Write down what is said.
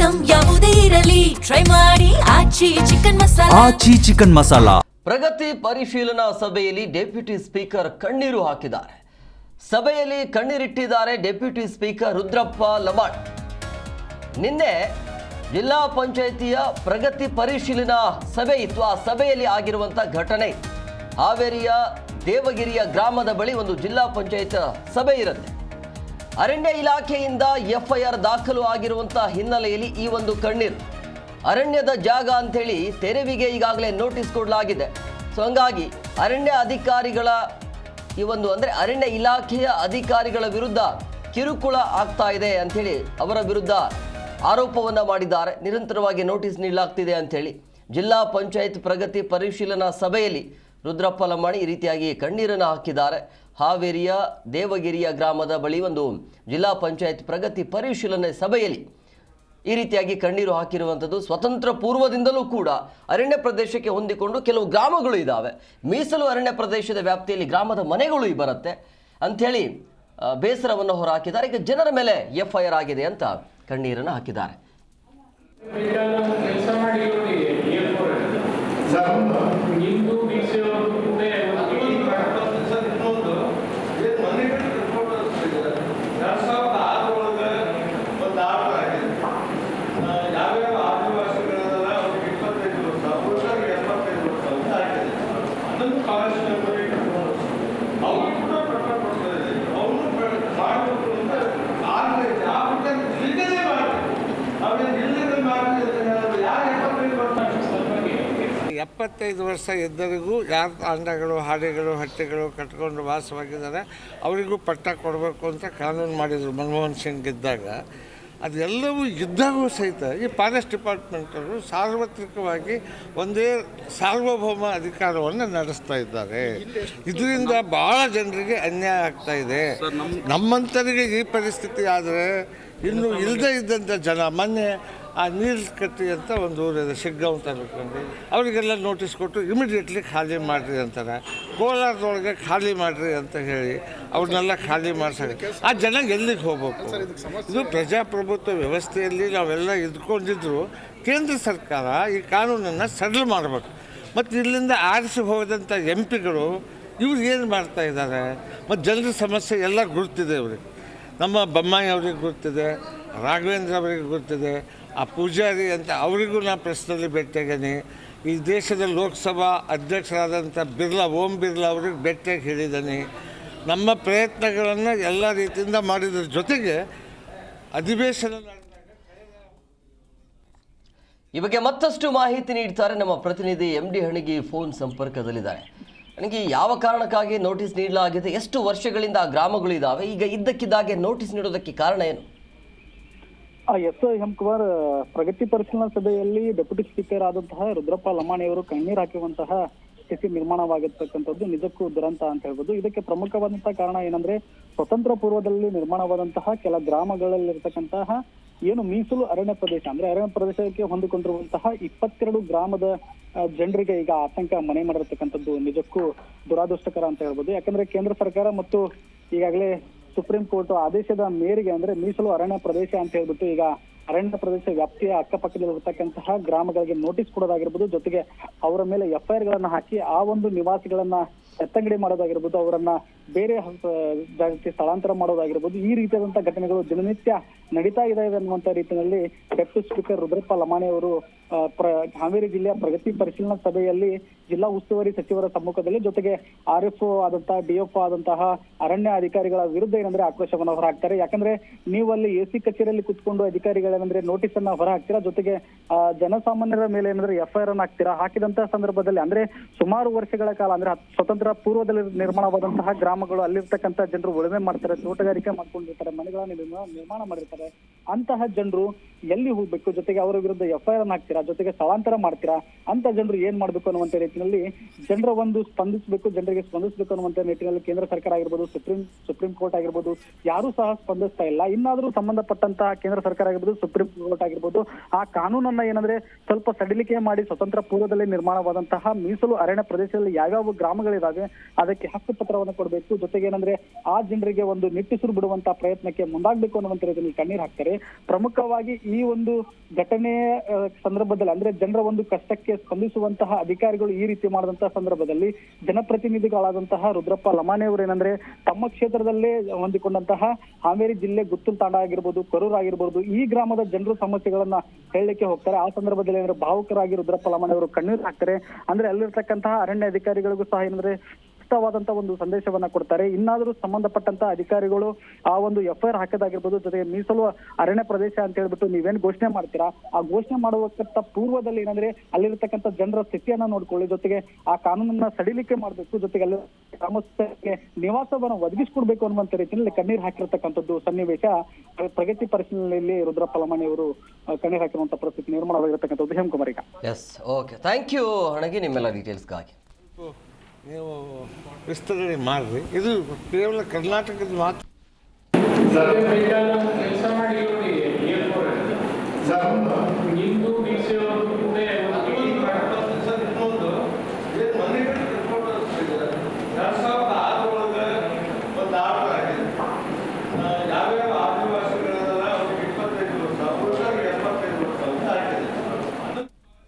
Item ಯಾವುದೇ ಇರಲಿ try ಮಾಡಿ ಆಚಿ ಚಿಕನ್ ಮಸಾಲಾ. ಪ್ರಗತಿ ಪರಿಶೀಲನಾ ಸಭೆಯಲ್ಲಿ ಡೆಪ್ಯೂಟಿ ಸ್ಪೀಕರ್ ಕಣ್ಣೀರು ಹಾಕಿದ್ದಾರೆ. ಸಭೆಯಲ್ಲಿ ಕಣ್ಣೀರಿಟ್ಟಿದ್ದಾರೆ ಡೆಪ್ಯೂಟಿ ಸ್ಪೀಕರ್ ರುದ್ರಪ್ಪ ಲಮಾಣ್. ನಿನ್ನೆ ಜಿಲ್ಲಾ ಪಂಚಾಯಿತಿಯ ಪ್ರಗತಿ ಪರಿಶೀಲನಾ ಸಭೆ ಇತ್ತು. ಆ ಸಭೆಯಲ್ಲಿ ಆಗಿರುವಂಥ ಘಟನೆ, ಹಾವೇರಿಯ ದೇವಗಿರಿಯ ಗ್ರಾಮದ ಬಳಿ ಒಂದು ಜಿಲ್ಲಾ ಪಂಚಾಯತ್ ಸಭೆ ಇರುತ್ತೆ. ಅರಣ್ಯ ಇಲಾಖೆಯಿಂದ FIR ದಾಖಲು ಆಗಿರುವಂತಹ ಹಿನ್ನೆಲೆಯಲ್ಲಿ ಈ ಒಂದು ಕಣ್ಣೀರು. ಅರಣ್ಯದ ಜಾಗ ಅಂಥೇಳಿ ತೆರವಿಗೆ ಈಗಾಗಲೇ ನೋಟಿಸ್ ಕೊಡಲಾಗಿದೆ. ಸೊ ಹಂಗಾಗಿ ಅರಣ್ಯ ಅಧಿಕಾರಿಗಳ ಈ ಒಂದು ಅರಣ್ಯ ಇಲಾಖೆಯ ಅಧಿಕಾರಿಗಳ ವಿರುದ್ಧ ಕಿರುಕುಳ ಆಗ್ತಾ ಇದೆ ಅಂಥೇಳಿ ಅವರ ವಿರುದ್ಧ ಆರೋಪವನ್ನು ಮಾಡಿದ್ದಾರೆ. ನಿರಂತರವಾಗಿ ನೋಟಿಸ್ ನೀಡಲಾಗ್ತಿದೆ ಅಂಥೇಳಿ ಜಿಲ್ಲಾ ಪಂಚಾಯತ್ ಪ್ರಗತಿ ಪರಿಶೀಲನಾ ಸಭೆಯಲ್ಲಿ ರುದ್ರಪ್ಪ ಲಮಾಣಿ ಈ ರೀತಿಯಾಗಿ ಕಣ್ಣೀರನ್ನು ಹಾಕಿದ್ದಾರೆ. ಹಾವೇರಿಯ ದೇವಗಿರಿಯ ಗ್ರಾಮದ ಬಳಿ ಒಂದು ಜಿಲ್ಲಾ ಪಂಚಾಯತ್ ಪ್ರಗತಿ ಪರಿಶೀಲನೆ ಸಭೆಯಲ್ಲಿ ಈ ರೀತಿಯಾಗಿ ಕಣ್ಣೀರು ಹಾಕಿರುವಂಥದ್ದು. ಸ್ವತಂತ್ರ ಪೂರ್ವದಿಂದಲೂ ಕೂಡ ಅರಣ್ಯ ಪ್ರದೇಶಕ್ಕೆ ಹೊಂದಿಕೊಂಡು ಕೆಲವು ಗ್ರಾಮಗಳು ಇದ್ದಾವೆ, ಮೀಸಲು ಅರಣ್ಯ ಪ್ರದೇಶದ ವ್ಯಾಪ್ತಿಯಲ್ಲಿ ಗ್ರಾಮದ ಮನೆಗಳು ಬರುತ್ತೆ ಅಂಥೇಳಿ ಬೇಸರವನ್ನು ಹೊರಹಾಕಿದ್ದಾರೆ. ಈಗ ಜನರ ಮೇಲೆ FIR ಆಗಿದೆ ಅಂತ ಕಣ್ಣೀರನ್ನು ಹಾಕಿದ್ದಾರೆ. ಎಪ್ಪತ್ತೈದು ವರ್ಷ ಇದ್ದವರಿಗೂ ಯಾರು ಅಂಡಗಳು, ಹಾಡಿಗಳು, ಹಟ್ಟಿಗಳು ಕಟ್ಕೊಂಡು ವಾಸವಾಗಿದ್ದಾರೆ ಅವರಿಗೂ ಪಟ್ಟ ಕೊಡಬೇಕು ಅಂತ ಕಾನೂನು ಮಾಡಿದರು ಮನಮೋಹನ್ ಸಿಂಗ್ ಇದ್ದಾಗ. ಅದೆಲ್ಲವೂ ಇದ್ದಾಗೂ ಸಹಿತ ಈ ಫಾರೆಸ್ಟ್ ಡಿಪಾರ್ಟ್ಮೆಂಟವರು ಸಾರ್ವತ್ರಿಕವಾಗಿ ಒಂದೇ ಸಾರ್ವಭೌಮ ಅಧಿಕಾರವನ್ನು ನಡೆಸ್ತಾ ಇದ್ದಾರೆ. ಇದರಿಂದ ಭಾಳ ಜನರಿಗೆ ಅನ್ಯಾಯ ಆಗ್ತಾ ಇದೆ. ನಮ್ಮಂಥರಿಗೆ ಈ ಪರಿಸ್ಥಿತಿ ಆದರೆ ಇನ್ನು ಇಲ್ಲದೇ ಇದ್ದಂಥ ಜನ, ಮೊನ್ನೆ ಆ ನೀರು ಕಟ್ಟಿ ಅಂತ ಒಂದು ಊರಿದೆ ಶಿಗ್ಗಾಂವ್ ತಾಲೂಕಲ್ಲಿ, ಅವರಿಗೆಲ್ಲ ನೋಟಿಸ್ ಕೊಟ್ಟು ಇಮಿಡಿಯೇಟ್ಲಿ ಖಾಲಿ ಮಾಡಿರಿ ಅಂತಾರೆ. ಕೋಲಾರದೊಳಗೆ ಖಾಲಿ ಮಾಡಿರಿ ಅಂತ ಹೇಳಿ ಅವ್ರನ್ನೆಲ್ಲ ಖಾಲಿ ಮಾಡಿಸೋಕ್ಕೆ ಆ ಜನ ಎಲ್ಲಿಗೆ ಹೋಗ್ಬೇಕು? ಇದು ಪ್ರಜಾಪ್ರಭುತ್ವ ವ್ಯವಸ್ಥೆಯಲ್ಲಿ ನಾವೆಲ್ಲ ಇದ್ಕೊಂಡಿದ್ರು ಕೇಂದ್ರ ಸರ್ಕಾರ ಈ ಕಾನೂನನ್ನು ಸಡಿಲು ಮಾಡಬೇಕು. ಮತ್ತು ಇಲ್ಲಿಂದ ಆರಿಸಿ ಹೋದಂಥ MP-ಗಳು ಇವ್ರು ಏನು ಮಾಡ್ತಾ ಇದ್ದಾರೆ? ಮತ್ತು ಜನರ ಸಮಸ್ಯೆ ಎಲ್ಲ ಗುರುತಿದೆ ಅವ್ರಿಗೆ. ನಮ್ಮ ಬೊಮ್ಮಾಯಿ ಅವ್ರಿಗೆ ಗುರುತಿದೆ, ರಾಘವೇಂದ್ರ ಅವರಿಗೆ ಗುರುತಿದೆ, ಆ ಪೂಜಾರಿ ಅಂತ ಅವರಿಗೂ ನಾನು ಪ್ರಶ್ನೆಯಲ್ಲಿ ಭೇಟಿಯಾಗೀನಿ. ಈ ದೇಶದ ಲೋಕಸಭಾ ಅಧ್ಯಕ್ಷರಾದಂಥ ಓಂ ಬಿರ್ಲಾ ಅವ್ರಿಗೆ ಭೇಟಿಯಾಗಿ ಹೇಳಿದ್ದೀನಿ. ನಮ್ಮ ಪ್ರಯತ್ನಗಳನ್ನು ಎಲ್ಲ ರೀತಿಯಿಂದ ಮಾಡಿದ್ರ ಜೊತೆಗೆ ಅಧಿವೇಶನ ಈ ಬಗ್ಗೆ ಮತ್ತಷ್ಟು ಮಾಹಿತಿ ನೀಡ್ತಾರೆ ನಮ್ಮ ಪ್ರತಿನಿಧಿ MD ಹಣಗಿ ಫೋನ್ ಸಂಪರ್ಕದಲ್ಲಿದ್ದಾರೆ. ನನಗೆ ಯಾವ ಕಾರಣಕ್ಕಾಗಿ ನೋಟಿಸ್ ನೀಡಲಾಗಿದೆ, ಎಷ್ಟು ವರ್ಷಗಳಿಂದ ಆ ಗ್ರಾಮಗಳು ಇದ್ದಾವೆ, ಈಗ ಇದ್ದಕ್ಕಿದ್ದಾಗೆ ನೋಟಿಸ್ ನೀಡೋದಕ್ಕೆ ಕಾರಣ ಏನು? ಎಸ್ ಹೇಮಕುಮಾರ್, ಪ್ರಗತಿ ಪರಿಶೀಲನಾ ಸಭೆಯಲ್ಲಿ ಡೆಪ್ಯೂಟಿ ಸ್ಪೀಕರ್ ಆದಂತಹ ರುದ್ರಪ್ಪ ಲಮಾಣಿ ಅವರು ಕಣ್ಣೀರು ಹಾಕುವಂತಹ ಸ್ಥಿತಿ ನಿರ್ಮಾಣವಾಗಿರ್ತಕ್ಕಂಥದ್ದು ನಿಜಕ್ಕೂ ದುರಂತ ಅಂತ ಹೇಳ್ಬೋದು. ಇದಕ್ಕೆ ಪ್ರಮುಖವಾದಂತಹ ಕಾರಣ ಏನಂದ್ರೆ, ಸ್ವತಂತ್ರ ಪೂರ್ವದಲ್ಲಿ ನಿರ್ಮಾಣವಾದಂತಹ ಕೆಲ ಗ್ರಾಮಗಳಲ್ಲಿರ್ತಕ್ಕಂತಹ ಏನು ಮೀಸಲು ಅರಣ್ಯ ಪ್ರದೇಶ ಅಂದ್ರೆ ಅರಣ್ಯ ಪ್ರದೇಶಕ್ಕೆ ಹೊಂದಿಕೊಂಡಿರುವಂತಹ 22 ಗ್ರಾಮದ ಜನರಿಗೆ ಈಗ ಆತಂಕ ಮನೆ ಮಾಡಿರ್ತಕ್ಕಂಥದ್ದು ನಿಜಕ್ಕೂ ದುರಾದೃಷ್ಟಕರ ಅಂತ ಹೇಳ್ಬೋದು. ಯಾಕಂದ್ರೆ ಕೇಂದ್ರ ಸರ್ಕಾರ ಮತ್ತು ಈಗಾಗಲೇ ಸುಪ್ರೀಂ ಕೋರ್ಟ್ ಆದೇಶದ ಮೇರೆಗೆ ಅಂದ್ರೆ ಮೀಸಲು ಅರಣ್ಯ ಪ್ರದೇಶ ಅಂತ ಹೇಳ್ಬಿಟ್ಟು ಈಗ ಅರಣ್ಯ ಪ್ರದೇಶ ವ್ಯಾಪ್ತಿಯ ಅಕ್ಕಪಕ್ಕದಲ್ಲಿರತಕ್ಕಂತಹ ಗ್ರಾಮಗಳಿಗೆ ನೋಟಿಸ್ ಕೊಡೋದಾಗಿರ್ಬೋದು, ಜೊತೆಗೆ ಅವರ ಮೇಲೆ FIR ಗಳನ್ನ ಹಾಕಿ ಆ ಒಂದು ನಿವಾಸಿಗಳನ್ನ ಎತ್ತಂಗಡಿ ಮಾಡೋದಾಗಿರ್ಬೋದು, ಅವರನ್ನ ಬೇರೆ ಜಾಗಕ್ಕೆ ಸ್ಥಳಾಂತರ ಮಾಡೋದಾಗಿರ್ಬೋದು, ಈ ರೀತಿಯಾದಂತಹ ಘಟನೆಗಳು ದಿನನಿತ್ಯ ನಡೀತಾ ಇದೆ ಅನ್ನುವಂತ ರೀತಿಯಲ್ಲಿ ಡೆಪ್ಯೂಟಿ ಸ್ಪೀಕರ್ ರುದ್ರಪ್ಪ ಲಮಾಣಿ ಅವರು ಹಾವೇರಿ ಜಿಲ್ಲೆಯ ಪ್ರಗತಿ ಪರಿಶೀಲನಾ ಸಭೆಯಲ್ಲಿ ಜಿಲ್ಲಾ ಉಸ್ತುವಾರಿ ಸಚಿವರ ಸಮ್ಮುಖದಲ್ಲಿ ಜೊತೆಗೆ RFO ಆದಂತಹ DFO ಆದಂತಹ ಅರಣ್ಯ ಅಧಿಕಾರಿಗಳ ವಿರುದ್ಧ ಏನಂದ್ರೆ ಆಕ್ರೋಶವನ್ನು ಹೊರಹಾಕ್ತಾರೆ. ಯಾಕಂದ್ರೆ ನೀವು ಅಲ್ಲಿ AC ಕಚೇರಿಯಲ್ಲಿ ಕುತ್ಕೊಂಡು ಅಧಿಕಾರಿಗಳೇನಂದ್ರೆ ನೋಟಿಸ್ ಅನ್ನ ಹೊರಹಾಕ್ತೀರಾ, ಜೊತೆಗೆ ಜನಸಾಮಾನ್ಯರ ಮೇಲೆ ಏನಂದ್ರೆ FIR ಅನ್ನ ಹಾಕ್ತೀರಾ. ಹಾಕಿದಂತಹ ಸಂದರ್ಭದಲ್ಲಿ ಅಂದ್ರೆ ಸುಮಾರು ವರ್ಷಗಳ ಕಾಲ ಅಂದ್ರೆ ಸ್ವತಂತ್ರ ಪೂರ್ವದಲ್ಲಿ ನಿರ್ಮಾಣವಾದಂತಹ ಗ್ರಾಮಗಳು, ಅಲ್ಲಿರ್ತಕ್ಕಂಥ ಜನರು ಉಳುಮೆ ಮಾಡ್ತಾರೆ, ತೋಟಗಾರಿಕೆ ಮಾಡ್ಕೊಂಡಿರ್ತಾರೆ, ಮನೆಗಳನ್ನ ನಿರ್ಮಾಣ ಮಾಡಿರ್ತಾರೆ. ಅಂತಹ ಜನರು ಎಲ್ಲಿ ಹೋಗ್ಬೇಕು, ಜೊತೆಗೆ ಅವರ ವಿರುದ್ಧ FIR ಅನ್ನ ಹಾಕ್ತೀರಾ, ಜೊತೆಗೆ ಸ್ಥಳಾಂತರ ಮಾಡ್ತೀರಾ ಅಂತ ಜನರು ಏನ್ ಮಾಡ್ಬೇಕು ಅನ್ನುವಂತ ರೀತಿಯಲ್ಲಿ ಜನರ ಒಂದು ಜನರಿಗೆ ಸ್ಪಂದಿಸಬೇಕು ಅನ್ನುವಂತ ನಿಟ್ಟಿನಲ್ಲಿ ಕೇಂದ್ರ ಸರ್ಕಾರ ಆಗಿರ್ಬೋದು, ಸುಪ್ರೀಂ ಕೋರ್ಟ್ ಆಗಿರ್ಬೋದು, ಯಾರು ಸಹ ಸ್ಪಂದಿಸ್ತಾ ಇಲ್ಲ. ಇನ್ನಾದ್ರೂ ಸಂಬಂಧಪಟ್ಟಂತಹ ಕೇಂದ್ರ ಸರ್ಕಾರ ಆಗಿರ್ಬೋದು, ಸುಪ್ರೀಂ ಕೋರ್ಟ್ ಆಗಿರ್ಬೋದು ಆ ಕಾನೂನನ್ನ ಏನಂದ್ರೆ ಸ್ವಲ್ಪ ಸಡಿಲಿಕೆ ಮಾಡಿ ಸ್ವತಂತ್ರ ಪೂರ್ವದಲ್ಲಿ ನಿರ್ಮಾಣವಾದಂತಹ ಮೀಸಲು ಅರಣ್ಯ ಪ್ರದೇಶದಲ್ಲಿ ಯಾವ್ಯಾವ ಗ್ರಾಮಗಳಿದಾವೆ ಅದಕ್ಕೆ ಹಕ್ಕು ಪತ್ರವನ್ನು ಕೊಡಬೇಕು. ಜೊತೆಗೆ ಏನಂದ್ರೆ ಆ ಜನರಿಗೆ ಒಂದು ನಿಟ್ಟುಸಿರು ಬಿಡುವಂತಹ ಪ್ರಯತ್ನಕ್ಕೆ ಮುಂದಾಗಬೇಕು ಅನ್ನುವಂತ ರೀತಿಯಲ್ಲಿ ಕಣ್ಣೀರು ಹಾಕ್ತಾರೆ. ಪ್ರಮುಖವಾಗಿ ಈ ಒಂದು ಘಟನೆಯ ಸಂದರ್ಭದಲ್ಲಿ ಅಂದ್ರೆ ಜನರ ಒಂದು ಕಷ್ಟಕ್ಕೆ ಸ್ಪಂದಿಸುವಂತಹ ಅಧಿಕಾರಿಗಳು ಈ ರೀತಿ ಮಾಡಿದಂತಹ ಸಂದರ್ಭದಲ್ಲಿ ಜನಪ್ರತಿನಿಧಿಗಳಾದಂತಹ ರುದ್ರಪ್ಪ ಲಮಾಣಿ ಅವರು ಏನಂದ್ರೆ ತಮ್ಮ ಕ್ಷೇತ್ರದಲ್ಲೇ ಹೊಂದಿಕೊಂಡಂತಹ ಹಾವೇರಿ ಜಿಲ್ಲೆ ಗುತ್ತೂಲ್ ತಾಂಡ ಆಗಿರ್ಬೋದು, ಕರೂರ್ ಆಗಿರ್ಬೋದು, ಈ ಗ್ರಾಮದ ಜನರು ಸಮಸ್ಯೆಗಳನ್ನ ಹೇಳಲಿಕ್ಕೆ ಹೋಗ್ತಾರೆ. ಆ ಸಂದರ್ಭದಲ್ಲಿ ಏನಂದ್ರೆ ಭಾವುಕರಾಗಿ ರುದ್ರಪ್ಪ ಲಮಾಣಿ ಅವರು ಕಣ್ಣೀರು ಹಾಕ್ತಾರೆ. ಅಂದ್ರೆ ಅಲ್ಲಿರ್ತಕ್ಕಂತಹ ಅರಣ್ಯ ಅಧಿಕಾರಿಗಳಿಗೂ ಸಹ ಏನಂದ್ರೆ ಸ್ಪಷ್ಟವಾದಂತಹ ಒಂದು ಸಂದೇಶವನ್ನ ಕೊಡ್ತಾರೆ. ಇನ್ನಾದರೂ ಸಂಬಂಧಪಟ್ಟಂತ ಅಧಿಕಾರಿಗಳು ಆ ಒಂದು FIR ಹಾಕೋದಾಗಿರ್ಬೋದು, ಜೊತೆಗೆ ಮೀಸಲು ಅರಣ್ಯ ಪ್ರದೇಶ ಅಂತ ಹೇಳ್ಬಿಟ್ಟು ನೀವೇನ್ ಘೋಷಣೆ ಮಾಡ್ತೀರಾ, ಆ ಘೋಷಣೆ ಮಾಡುವಕ್ಕಿಂತ ಪೂರ್ವದಲ್ಲಿ ಏನಂದ್ರೆ ಅಲ್ಲಿರ್ತಕ್ಕಂಥ ಜನರ ಸ್ಥಿತಿಯನ್ನ ನೋಡ್ಕೊಳ್ಳಿ, ಜೊತೆಗೆ ಆ ಕಾನೂನನ್ನ ಸಡಿಲಿಕೆ ಮಾಡ್ಬೇಕು, ಜೊತೆಗೆ ಅಲ್ಲಿ ಗ್ರಾಮಸ್ಥರಿಗೆ ನಿವಾಸವನ್ನ ಒದಗಿಸ್ಕೊಡ್ಬೇಕು ಅನ್ನುವಂತ ರೀತಿಯಲ್ಲಿ ಕಣ್ಣೀರ್ ಹಾಕಿರ್ತಕ್ಕಂಥದ್ದು ಸನ್ನಿವೇಶ ಪ್ರಗತಿ ಪರಿಶೀಲನೆಯಲ್ಲಿ ರುದ್ರಪ್ಪ ಲಮಾಣಿ ಅವರು ಕಣ್ಣೀರ್ ಹಾಕಿರುವಂತ ಪರಿಸ್ಥಿತಿ ನಿರ್ಮಾಣವಾಗಿರ್ತಕ್ಕಂಥದ್ದು. ಹೇಮಕುಮಾರ್ ಈಗ. ಎಸ್, ಓಕೆ, ಥ್ಯಾಂಕ್ ಯು ಹಣಗಿ ನಿಮ್ಮೆಲ್ಲ ಡೀಟೇಲ್ಸ್ಗಾಗಿ. ನೀವು ವಿಸ್ತರಣೆ ಮಾಡಿರಿ. ಇದು ಕೇವಲ ಕರ್ನಾಟಕದ ಮಾತ್ರ ಸಭೆ